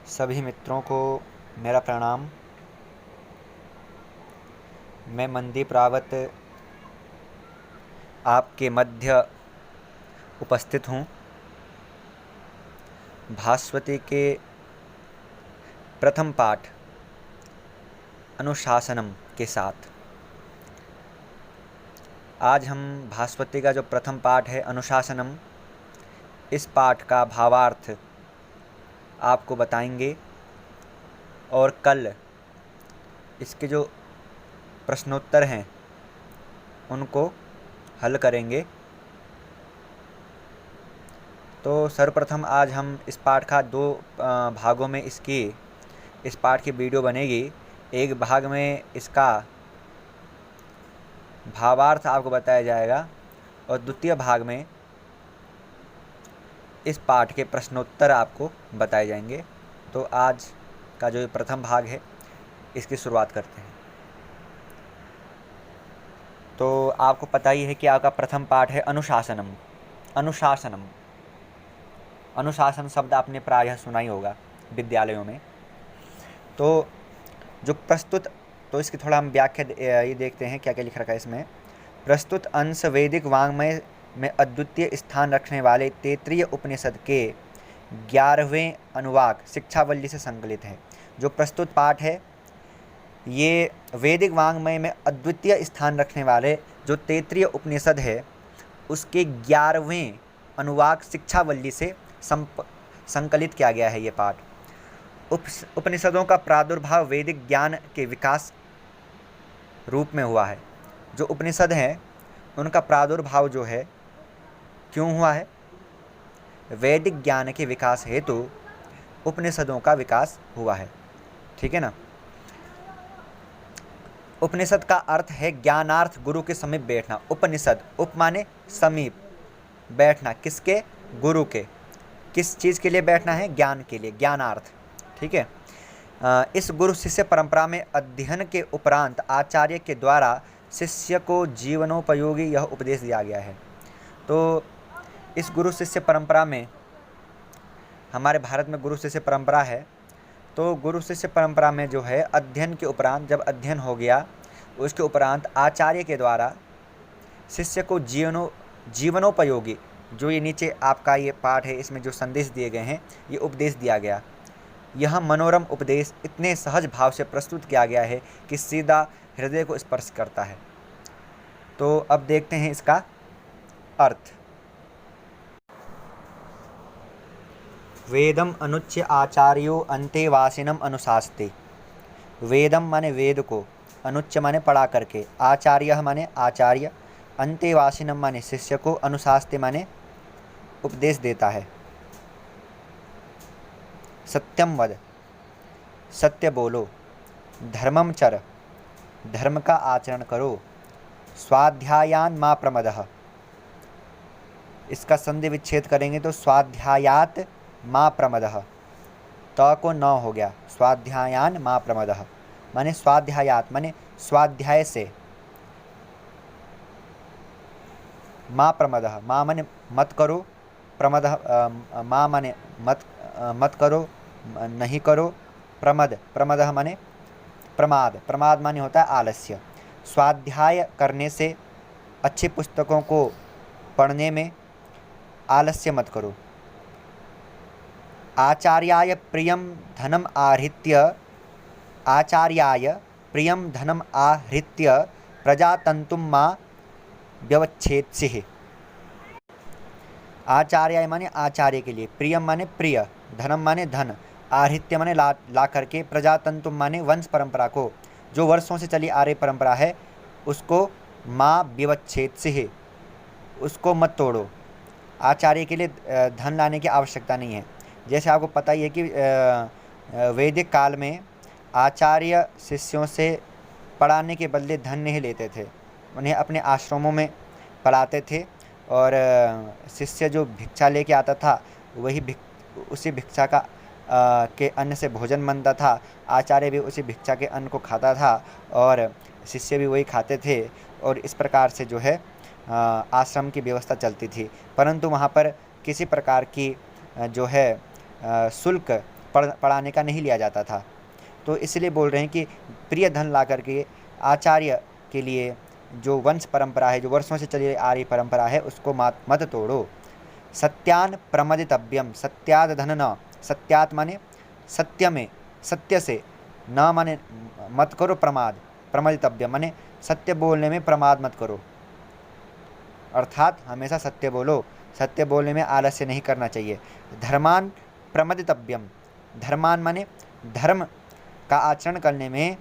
सभी मित्रों को मेरा प्रणाम। मैं मनदीप रावत आपके मध्य उपस्थित हूँ। भास्वती के प्रथम पाठ अनुशासनम के साथ आज हम भास्वती का जो प्रथम पाठ है अनुशासनम, इस पाठ का भावार्थ आपको बताएंगे और कल इसके जो प्रश्नोत्तर हैं उनको हल करेंगे। तो सर्वप्रथम आज हम इस पाठ का दो भागों में इस पाठ की वीडियो बनेगी। एक भाग में इसका भावार्थ आपको बताया जाएगा और द्वितीय भाग में इस पाठ के प्रश्नोत्तर आपको बताए जाएंगे। तो आज का जो प्रथम भाग है इसकी शुरुआत करते हैं। तो आपको पता ही है कि आपका प्रथम पाठ है अनुशासनम। अनुशासन शब्द आपने प्रायः सुना ही होगा विद्यालयों में। तो जो प्रस्तुत, तो इसकी थोड़ा हम व्याख्या ये देखते हैं क्या क्या लिख रखा है इसमें। प्रस्तुत अंश वैदिक वाङ्मय में अद्वितीय स्थान रखने वाले तैत्तिरीय उपनिषद के 11वें अनुवाक शिक्षावल्ली से संकलित है। जो प्रस्तुत पाठ है ये वैदिक वाङ्मय में अद्वितीय स्थान रखने वाले जो तैत्तिरीय उपनिषद है उसके 11वें अनुवाक शिक्षावल्ली से संकलित किया गया है। ये पाठ उपनिषदों का प्रादुर्भाव वैदिक ज्ञान के विकास रूप में हुआ है। जो उपनिषद हैं उनका प्रादुर्भाव जो है क्यों हुआ है? वैदिक ज्ञान के विकास हेतु उपनिषदों का विकास हुआ है। ठीक है ना। उपनिषद का अर्थ है ज्ञानार्थ, गुरु के समीप बैठना। उपनिषद, उप माने समीप, बैठना किसके? गुरु के। किस चीज़ के लिए बैठना है? ज्ञान के लिए, ज्ञानार्थ। ठीक है। इस गुरु शिष्य परंपरा में अध्ययन के उपरांत आचार्य के द्वारा शिष्य को जीवनोपयोगी यह उपदेश दिया गया है। तो इस गुरु शिष्य परंपरा में, हमारे भारत में गुरु शिष्य परंपरा है, तो गुरु शिष्य परंपरा में जो है अध्ययन के उपरांत, जब अध्ययन हो गया उसके उपरांत आचार्य के द्वारा शिष्य को जीवनोपयोगी, जो ये नीचे आपका ये पाठ है इसमें जो संदेश दिए गए हैं, ये उपदेश दिया गया। यह मनोरम उपदेश इतने सहज भाव से प्रस्तुत किया गया है कि सीधा हृदय को स्पर्श करता है। तो अब देखते हैं इसका अर्थ। वेदम अनुच्य आचार्यो अंतेवासिनम अनुशास्ते। वेदम माने वेद को, अनुच्य माने पढ़ा करके, आचार्य माने आचार्य, अंतेवासिनम माने शिष्य को, अनुशास्ते माने उपदेश देता है। सत्यम वद, सत्य बोलो। धर्मम चर, धर्म का आचरण करो। स्वाध्यायान मा प्रमदः, इसका संधि विच्छेद करेंगे तो स्वाध्यायात मा प्रमदः, त को न हो गया, स्वाध्यायान मा प्रमदः माने स्वाध्यायात माने स्वाध्याय से, मा प्रमदः, मा माने मत करो, प्रमदः मा माने मत करो, नहीं करो। प्रमदः माने प्रमाद, प्रमाद माने होता है आलस्य। स्वाध्याय करने से, अच्छी पुस्तकों को पढ़ने में आलस्य मत करो। आचार्याय प्रियम धनम आहृत्य, आचार्याय प्रियम धनम आहृत्य प्रजातंतुम मा व्यवच्छेत्सिः। आचार्याय माने आचार्य के लिए, प्रियम माने प्रिय, धनम माने धन, आहृत्य माने ला करके, प्रजातंतुम माने वंश परंपरा को, जो वर्षों से चली आ रही परंपरा है उसको, माँ व्यवच्छेत्सिः, उसको मत तोड़ो। आचार्य के लिए धन लाने की आवश्यकता नहीं है। जैसे आपको पता ही है कि वैदिक काल में आचार्य शिष्यों से पढ़ाने के बदले धन नहीं लेते थे, उन्हें अपने आश्रमों में पढ़ाते थे और शिष्य जो भिक्षा लेके आता था वही उसी भिक्षा का के अन्न से भोजन बनता था। आचार्य भी उसी भिक्षा के अन्न को खाता था और शिष्य भी वही खाते थे और इस प्रकार से जो है आश्रम की व्यवस्था चलती थी। परंतु वहाँ पर किसी प्रकार की जो है शुल्क पढ़ाने का नहीं लिया जाता था। तो इसलिए बोल रहे हैं कि प्रिय धन ला करके आचार्य के लिए जो वंश परंपरा है, जो वर्षों से चली आ रही परंपरा है, उसको मत तोड़ो। सत्यान प्रमदितव्यम, सत्याद धन न, सत्यात माने सत्य में, सत्य से, न माने मत करो प्रमाद, प्रमदितव्यम माने सत्य बोलने में प्रमाद मत करो, अर्थात हमेशा सत्य बोलो, सत्य बोलने में आलस्य नहीं करना चाहिए। धर्मान प्रमदितव्यम, धर्मान माने धर्म का आचरण करने में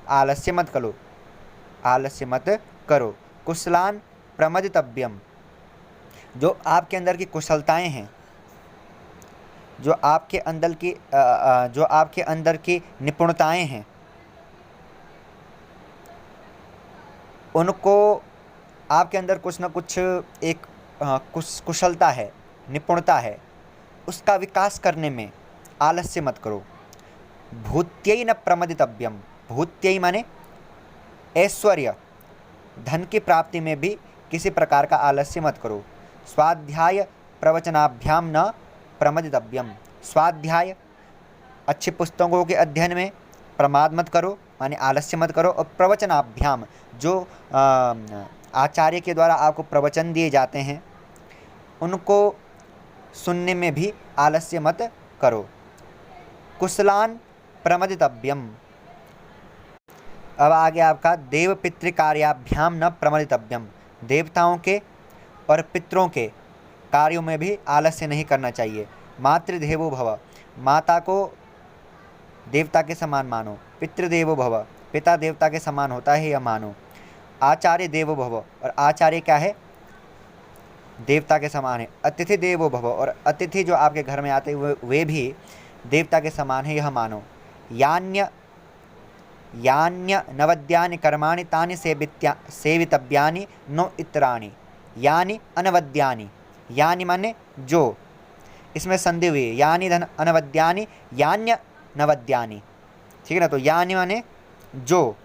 आलस्य मत करो, आलस्य मत करो। कुशलान प्रमदितव्यम, जो आपके अंदर की कुशलताएं हैं, जो आपके अंदर की निपुणताएं हैं, उनको आपके अंदर कुछ ना कुछ एक कुशलता है, निपुणता है, उसका विकास करने में आलस्य मत करो। भूत्यै न प्रमदितव्यम, भूत्यै माने ऐश्वर्य, धन की प्राप्ति में भी किसी प्रकार का आलस्य मत करो। स्वाध्याय प्रवचनाभ्याम न प्रमदितव्यम, स्वाध्याय अच्छी पुस्तकों के अध्ययन में प्रमाद मत करो, माने आलस्य मत करो। और प्रवचनाभ्याम, जो आचार्य के द्वारा आपको प्रवचन दिए जाते हैं, उनको सुनने में भी आलस्य मत करो। कुशलान प्रमदितव्यम। अब आगे आपका देव पितृकार्याभ्याम न प्रमदितव्यम, देवताओं के और पितरों के कार्यों में भी आलस्य नहीं करना चाहिए। मातृदेवो भव, माता को देवता के समान मानो। पितृदेवो भव, पिता देवता के समान होता है, यह मानो। आचार्य देवो भव, और आचार्य क्या है, देवता के समान है। अतिथि देवो भव, और अतिथि जो आपके घर में आते हैं वे भी देवता के समान है, यह मानो। यान्य नवद्यानि कर्माणि तानि सेवितव्यानि नो इतराणि, यानि अनवद्यानि, यानि माने जो, इसमें संधि हुई है, यानि धन अनवद्यानि, यान्य नवद्यानि, ठीक है ना। तो यानि माने जो,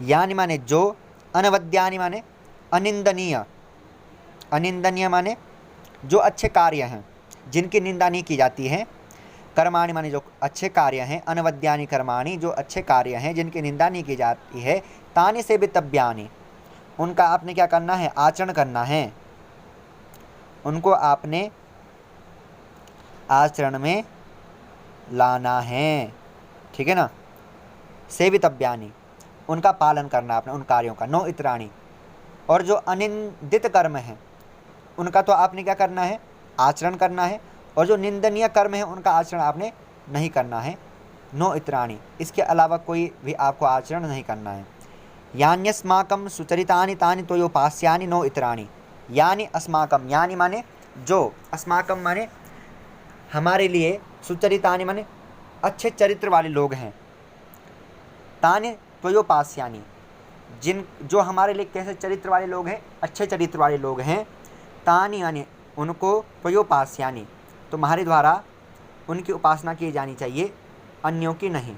यानि माने जो, अनवद्यानि माने अनिंदनीय, अनिंदनीय माने जो अच्छे कार्य हैं, जिनकी निंदा नहीं की जाती है। कर्माणि माने जो अच्छे कार्य हैं, अनवद्यानि कर्माणि, जो अच्छे कार्य हैं जिनकी निंदा नहीं की जाती है। तानि सेवितव्यानि, उनका आपने क्या करना है, आचरण करना है, उनको आपने आचरण में लाना है, ठीक है ना। सेवितव्यानि, उनका पालन करना आपने, उन कार्यों का। नो इतराणि, और जो अनिंदित कर्म हैं उनका तो आपने क्या करना है, आचरण करना है, और जो निंदनीय कर्म है उनका आचरण आपने नहीं करना है। नो इतराणि, इसके अलावा कोई भी आपको आचरण नहीं करना है। यान्यस्माकं सुचरितानि तानि त्वयोपास्यानि नो इतराणि, यानि अस्माकं, यानि माने जो, अस्माकं माने हमारे लिए, सुचरितानि माने अच्छे चरित्र वाले लोग हैं, तानि त्वयोपास्यानि, जो हमारे लिए कैसे चरित्र वाले लोग हैं, अच्छे चरित्र वाले लोग हैं। तानि यानी उनको, त्वयोपास्यानि, तुम्हारे द्वारा उनकी उपासना की जानी चाहिए, अन्यों की नहीं।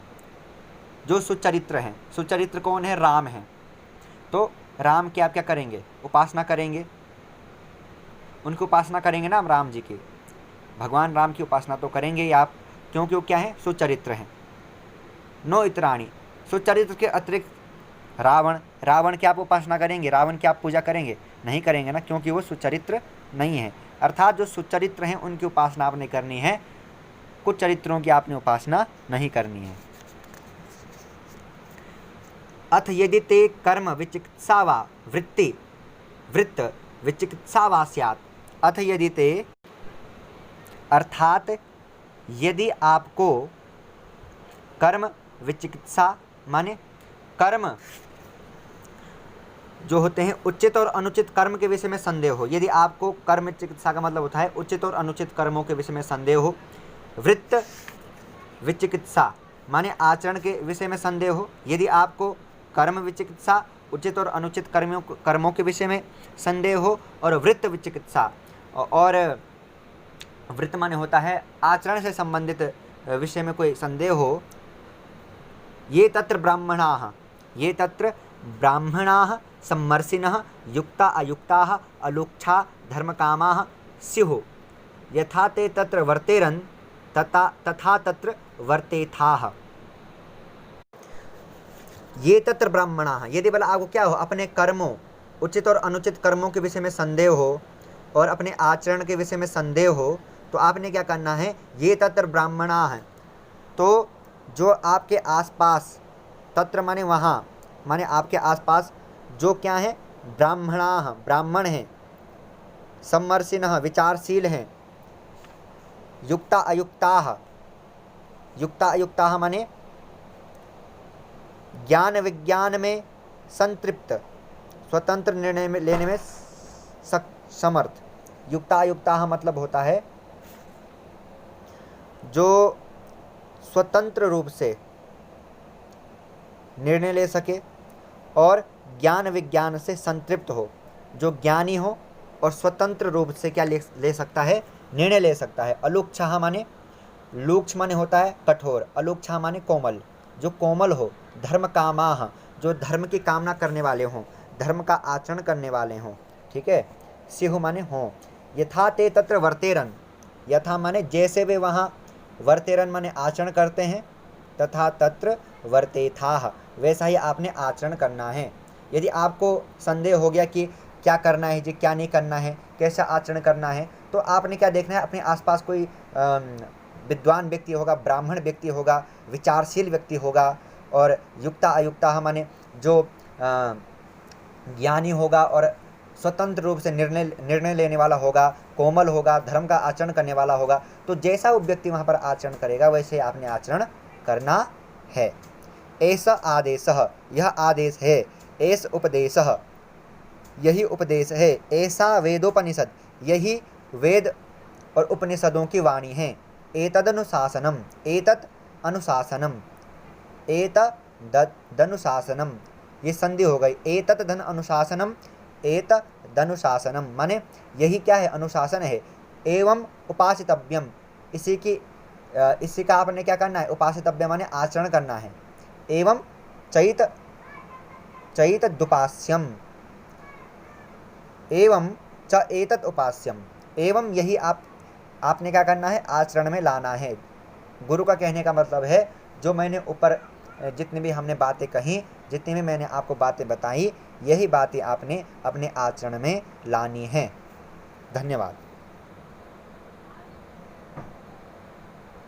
जो सुचरित्र हैं, सुचरित्र कौन है, राम हैं, तो राम की आप क्या करेंगे, उपासना करेंगे, उनकी उपासना करेंगे ना हम, राम जी की, भगवान राम की उपासना तो करेंगे ही आप, क्योंकि वो क्या है, सुचरित्र हैं। नो इतराणि, सुचरित्र के अतिरिक्त रावण की आप उपासना करेंगे, रावण की आप पूजा करेंगे, नहीं करेंगे ना, क्योंकि वो सुचरित्र नहीं है। अर्थात जो सुचरित्र हैं उनकी उपासना आपने करनी है, कुछ चरित्रों की आपने उपासना नहीं करनी है। अथ यदि ते कर्म विचिकित्सा वा वृत्त विचिकित्सा वा स्यात्, अथ यदि ते, अर्थात यदि आपको कर्म विचिकित्सा माने कर्म जो होते हैं उचित और अनुचित कर्म के विषय में संदेह हो, यदि आपको कर्म चिकित्सा का मतलब होता है उचित और अनुचित कर्मों के विषय में संदेह हो। वृत्त विचिकित्सा माने आचरण के विषय में संदेह हो, यदि आपको कर्म विचिकित्सा उचित और अनुचित कर्मों के विषय में संदेह हो, और वृत्त विचिकित्सा, और वृत्त माने होता है आचरण से संबंधित विषय में कोई संदेह हो। ये तत्र ब्राह्मणाः सम्मर्शिनः युक्ता अयुक्ताः अलोक्षा धर्मकामाः स्युः। यथा ते तत्र वर्तेरन् तथा तत्र वर्तेथाः। ये तत्र ब्राह्मणाः। यदि बोला आपको क्या हो, अपने कर्मों, उचित और अनुचित कर्मों के विषय में संदेह हो और अपने आचरण के विषय में संदेह हो, तो आपने क्या करना है, ये तत्र ब्राह्मणाः। तो जो आपके आसपास, तत्र माने वहाँ, माने आपके आसपास जो क्या है, ब्राह्मणाः ब्राह्मण हैं, सम्मर्शिनः विचारशील हैं, युक्ता अयुक्ताः, युक्ता अयुक्ताः माने ज्ञान विज्ञान में संतृप्त, स्वतंत्र निर्णय में लेने में समर्थ। युक्ता अयुक्ताः मतलब होता है जो स्वतंत्र रूप से निर्णय ले सके और ज्ञान विज्ञान से संतृप्त हो, जो ज्ञानी हो और स्वतंत्र रूप से क्या ले सकता है, निर्णय ले सकता है। अलुक्षाः माने, लुक्ष माने होता है कठोर, अलुक्षाः माने कोमल, जो कोमल हो। धर्मकामाः जो धर्म की कामना करने वाले हों, धर्म का आचरण करने वाले हों, ठीक है। स्युः माने हों। यथा ते तत्र वर्तेरन्, यथा माने जैसे वे वहाँ, वर्तेरन् माने आचरण करते हैं, तथा तत्र वर्तेथाः वैसा ही आपने आचरण करना है। यदि आपको संदेह हो गया कि क्या करना है जी, क्या नहीं करना है, कैसा आचरण करना है, तो आपने क्या देखना है, अपने आसपास कोई विद्वान व्यक्ति होगा, ब्राह्मण व्यक्ति होगा, विचारशील व्यक्ति होगा, और युक्ता अयुक्ता माने जो ज्ञानी होगा और स्वतंत्र रूप से निर्णय लेने वाला होगा, कोमल होगा, धर्म का आचरण करने वाला होगा। तो जैसा वो व्यक्ति वहाँ पर आचरण करेगा वैसे आपने आचरण करना है। ऐसा आदेशः यह आदेश है, ऐस उपदेशः यही उपदेश है, ऐसा वेदोपनिषद यही वेद और उपनिषदों की वाणी है। एतदनुशासनम, एतत् अनुशासनम, एतदनुशासनम ये संधि हो गई। एतत् धन अनुशासनम, एतदनुशासनम माने यही क्या है, अनुशासन है। एवं उपासितव्यम, इसी का आपने क्या करना है, उपासितव्य माने आचरण करना है। एवं चैतदुपास्यम, एवं च एतत् उपास्यम, एवं यही आपने क्या करना है, आचरण में लाना है। गुरु का कहने का मतलब है, जो मैंने ऊपर जितनी भी हमने बातें कही, जितनी भी मैंने आपको बातें बताई, यही बातें आपने अपने आचरण में लानी है। धन्यवाद।